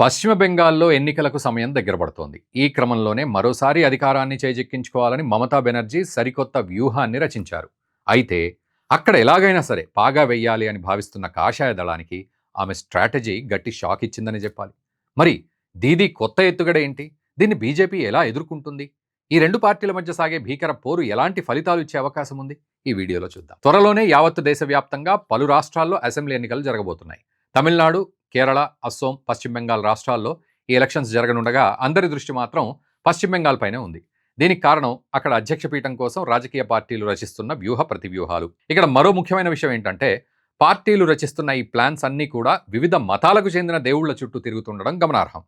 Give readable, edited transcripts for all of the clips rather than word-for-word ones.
పశ్చిమ బెంగాల్లో ఎన్నికలకు సమయం దగ్గర పడుతోంది. ఈ క్రమంలోనే మరోసారి అధికారాన్ని చేజిక్కించుకోవాలని మమతా బెనర్జీ సరికొత్త వ్యూహాన్ని రచించారు. అయితే అక్కడ ఎలాగైనా సరే పాగా వెయ్యాలి అని భావిస్తున్న కాషాయ దళానికి ఆమె స్ట్రాటజీ గట్టి షాక్ ఇచ్చిందని చెప్పాలి. మరి దీదీ కొత్త ఎత్తుగడ ఏంటి? దీన్ని బీజేపీ ఎలా ఎదుర్కొంటుంది? ఈ రెండు పార్టీల మధ్య సాగే భీకర పోరు ఎలాంటి ఫలితాలు ఇచ్చే అవకాశం ఉంది? ఈ వీడియోలో చూద్దాం. త్వరలోనే యావత్తు దేశవ్యాప్తంగా పలు రాష్ట్రాల్లో అసెంబ్లీ ఎన్నికలు జరగబోతున్నాయి. తమిళనాడు, కేరళ, అస్సోం, పశ్చిమ బెంగాల్ రాష్ట్రాల్లో ఈ ఎలక్షన్స్ జరగనుండగా అందరి దృష్టి మాత్రం పశ్చిమ బెంగాల్ పైనే ఉంది. దీనికి కారణం అక్కడ అధ్యక్ష పీఠం కోసం రాజకీయ పార్టీలు రచిస్తున్న వ్యూహ ప్రతివ్యూహాలు. ఇక్కడ మరో ముఖ్యమైన విషయం ఏంటంటే పార్టీలు రచిస్తున్న ఈ ప్లాన్స్ అన్నీ కూడా వివిధ మతాలకు చెందిన దేవుళ్ల చుట్టూ తిరుగుతుండడం గమనార్హం.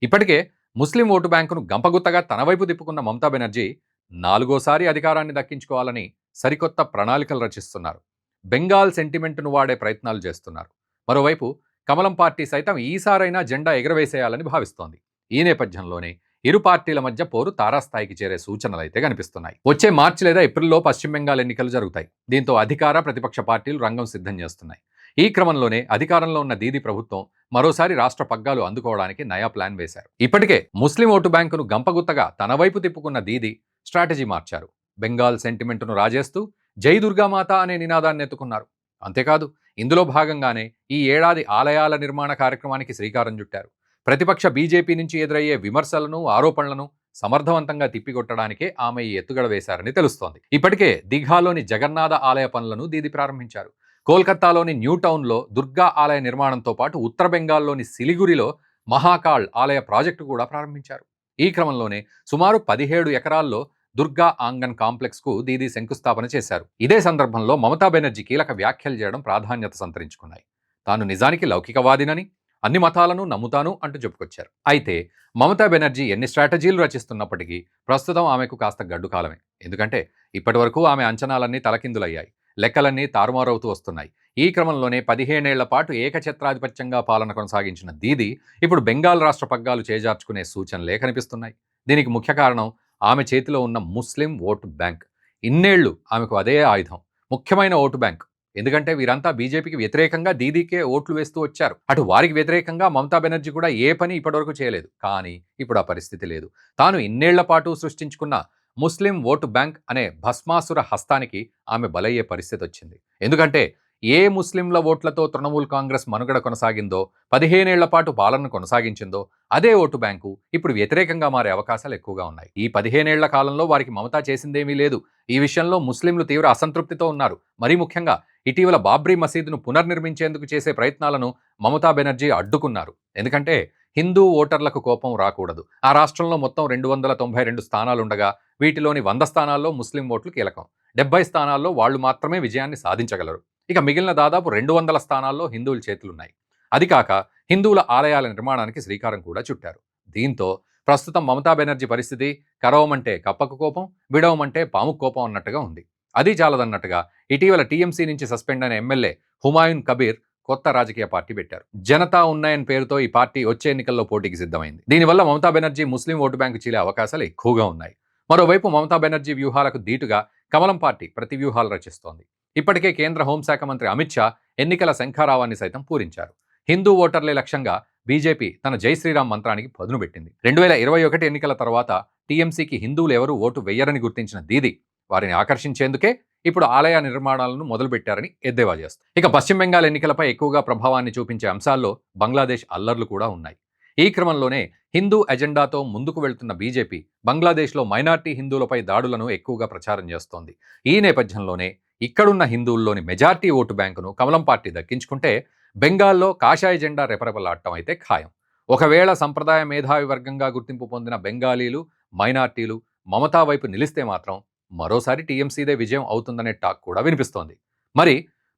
ఇప్పటికే ముస్లిం ఓటు బ్యాంకును గంపగుత్తగా తన వైపు తిప్పుకున్న మమతా బెనర్జీ నాలుగోసారి అధికారాన్ని దక్కించుకోవాలని సరికొత్త ప్రణాళికలు రచిస్తున్నారు. బెంగాల్ సెంటిమెంట్ను వాడే ప్రయత్నాలు చేస్తున్నారు. మరోవైపు కమలం పార్టీ సైతం ఈసారైనా జెండా ఎగరవేసేయాలని భావిస్తోంది. ఈ నేపథ్యంలోనే ఇరు పార్టీల మధ్య పోరు తారాస్థాయికి చేరే సూచనలు అయితే కనిపిస్తున్నాయి. వచ్చే మార్చి లేదా ఏప్రిల్లో పశ్చిమ బెంగాల్ ఎన్నికలు జరుగుతాయి. దీంతో అధికార ప్రతిపక్ష పార్టీలు రంగం సిద్ధం చేస్తున్నాయి. ఈ క్రమంలోనే అధికారంలో ఉన్న దీదీ ప్రభుత్వం మరోసారి రాష్ట్ర పగ్గాలు అందుకోవడానికి నయా ప్లాన్ వేశారు. ఇప్పటికే ముస్లిం ఓటు బ్యాంకును గంపగుత్తగా తన వైపు తిప్పుకున్న దీదీ స్ట్రాటజీ మార్చారు. బెంగాల్ సెంటిమెంట్ను రాజేస్తూ జై దుర్గామాత అనే నినాదాన్ని ఎత్తుకున్నారు. అంతేకాదు ఇందులో భాగంగానే ఈ ఏడాది ఆలయాల నిర్మాణ కార్యక్రమానికి శ్రీకారం చుట్టారు. ప్రతిపక్ష బీజేపీ నుంచి ఎదురయ్యే విమర్శలను, ఆరోపణలను సమర్థవంతంగా తిప్పికొట్టడానికే ఆమె ఈ ఎత్తుగడ వేశారని తెలుస్తోంది. ఇప్పటికే దిఘాలోని జగన్నాథ ఆలయ పనులను దీదీ ప్రారంభించారు. కోల్కతాలోని న్యూ టౌన్లో దుర్గా ఆలయ నిర్మాణంతో పాటు ఉత్తర బెంగాల్లోని సిలిగురిలో మహాకాళ్ ఆలయ ప్రాజెక్టు కూడా ప్రారంభించారు. ఈ క్రమంలోనే సుమారు 17 ఎకరాల్లో దుర్గా ఆంగన్ కాంప్లెక్స్ కు దీదీ శంకుస్థాపన చేశారు. ఇదే సందర్భంలో మమతా బెనర్జీ కీలక వ్యాఖ్యలు చేయడం ప్రాధాన్యత సంతరించుకున్నాయి. తాను నిజానికి లౌకికవాదినని, అన్ని మతాలను నమ్ముతాను అంటూ చెప్పుకొచ్చారు. అయితే మమతా బెనర్జీ ఎన్ని స్ట్రాటజీలు రచిస్తున్నప్పటికీ ప్రస్తుతం ఆమెకు కాస్త గడ్డు కాలమే. ఎందుకంటే ఇప్పటి వరకు ఆమె అంచనాలన్నీ తలకిందులయ్యాయి. లెక్కలన్నీ తారుమారవుతూ వస్తున్నాయి. ఈ క్రమంలోనే 15 ఏళ్ల పాటు ఏకఛత్రాధిపత్యంగా పాలన కొనసాగించిన దీదీ ఇప్పుడు బెంగాల్ రాష్ట్ర పగ్గాలు చేజార్చుకునే సూచనలే కనిపిస్తున్నాయి. దీనికి ముఖ్య కారణం ఆమె చేతిలో ఉన్న ముస్లిం ఓటు బ్యాంక్. ఇన్నేళ్లు ఆమెకు అదే ఆయుధం, ముఖ్యమైన ఓటు బ్యాంక్. ఎందుకంటే వీరంతా బీజేపీకి వ్యతిరేకంగా దీదీకే ఓట్లు వేస్తూ వచ్చారు. అటు వారికి వ్యతిరేకంగా మమతా బెనర్జీ కూడా ఏ పని ఇప్పటివరకు చేయలేదు. కానీ ఇప్పుడు ఆ పరిస్థితి లేదు. తాను ఇన్నేళ్ల పాటు సృష్టించుకున్న ముస్లిం ఓటు బ్యాంక్ అనే భస్మాసుర హస్తానికి ఆమె బలయ్యే పరిస్థితి వచ్చింది. ఎందుకంటే ఏ ముస్లింల ఓట్లతో తృణమూల్ కాంగ్రెస్ మనుగడ కొనసాగిందో, 15 ఏళ్ల పాటు పాలన కొనసాగించిందో అదే ఓటు బ్యాంకు ఇప్పుడు వ్యతిరేకంగా మారే అవకాశాలు ఎక్కువగా ఉన్నాయి. ఈ 15 ఏళ్ల కాలంలో వారికి మమతా చేసిందేమీ లేదు. ఈ విషయంలో ముస్లింలు తీవ్ర అసంతృప్తితో ఉన్నారు. మరీ ముఖ్యంగా ఇటీవల బాబ్రీ మసీదును పునర్నిర్మించేందుకు చేసే ప్రయత్నాలను మమతా బెనర్జీ అడ్డుకున్నారు. ఎందుకంటే హిందూ ఓటర్లకు కోపం రాకూడదు. ఆ రాష్ట్రంలో మొత్తం 292 స్థానాలుండగా వీటిలోని 100 స్థానాల్లో ముస్లిం ఓట్లు కీలకం. 70 స్థానాల్లో వాళ్లు మాత్రమే విజయాన్ని సాధించగలరు. ఇక మిగిలిన దాదాపు 200 స్థానాల్లో హిందువుల చేతులున్నాయి. అది కాక హిందువుల ఆలయాల నిర్మాణానికి శ్రీకారం కూడా చుట్టారు. దీంతో ప్రస్తుతం మమతా బెనర్జీ పరిస్థితి కరవమంటే కప్పకు కోపం, విడవమంటే పాముకు కోపం అన్నట్టుగా ఉంది. అది చాలదన్నట్టుగా ఇటీవల టీఎంసీ నుంచి సస్పెండ్ అయిన ఎమ్మెల్యే హుమాయూన్ కబీర్ కొత్త రాజకీయ పార్టీ పెట్టారు. జనతా ఉన్నాయన్ పేరుతో ఈ పార్టీ వచ్చే ఎన్నికల్లో పోటీకి సిద్ధమైంది. దీనివల్ల మమతా బెనర్జీ ముస్లిం ఓటు బ్యాంకు చీలే అవకాశాలు ఎక్కువగా ఉన్నాయి. మరోవైపు మమతా బెనర్జీ వ్యూహాలకు దీటుగా కమలం పార్టీ ప్రతి వ్యూహాలు రచిస్తోంది. ఇప్పటికే కేంద్ర హోంశాఖ మంత్రి అమిత్ షా ఎన్నికల శంఖారావాన్ని సైతం పూరించారు. హిందూ ఓటర్లే లక్ష్యంగా బీజేపీ తన జై శ్రీరామ్ మంత్రానికి పదును పెట్టింది. 2021 ఎన్నికల తర్వాత టీఎంసీకి హిందువులు ఎవరూ ఓటు వెయ్యరని గుర్తించిన దీదీ వారిని ఆకర్షించేందుకే ఇప్పుడు ఆలయ నిర్మాణాలను మొదలుపెట్టారని ఎద్దేవా చేస్తారు. ఇక పశ్చిమ బెంగాల్ ఎన్నికలపై ఎక్కువగా ప్రభావాన్ని చూపించే అంశాల్లో బంగ్లాదేశ్ అల్లర్లు కూడా ఉన్నాయి. ఈ క్రమంలోనే హిందూ ఎజెండాతో ముందుకు వెళ్తున్న బీజేపీ బంగ్లాదేశ్లో మైనార్టీ హిందువులపై దాడులను ఎక్కువగా ప్రచారం చేస్తోంది. ఈ నేపథ్యంలోనే ఇక్కడున్న హిందువుల్లోని మెజార్టీ ఓటు బ్యాంకును కమలం పార్టీ దక్కించుకుంటే బెంగాల్లో కాషాయ జెండా రెపరెపలాడటం అయితే ఖాయం. ఒకవేళ సంప్రదాయ మేధావి వర్గంగా గుర్తింపు పొందిన బెంగాలీలు, మైనార్టీలు మమతా వైపు నిలిస్తే మాత్రం మరోసారి టీఎంసీదే విజయం అవుతుందనే టాక్ కూడా వినిపిస్తోంది. మరి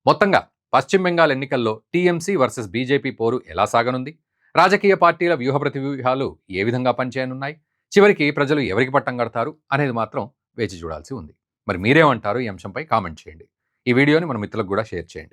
మొత్తంగా పశ్చిమ బెంగాల్ ఎన్నికల్లో టీఎంసీ వర్సెస్ బీజేపీ పోరు ఎలా సాగనుంది? రాజకీయ పార్టీల వ్యూహ ప్రతివ్యూహాలు ఏ విధంగా పనిచేయనున్నాయి? చివరికి ప్రజలు ఎవరికి పట్టం కడతారు అనేది మాత్రం వేచి చూడాల్సి ఉంది. మరి మీరేమంటారు? ఈ అంశంపై కామెంట్ చేయండి. ఈ వీడియోని మన మిత్రులకు కూడా షేర్ చేయండి.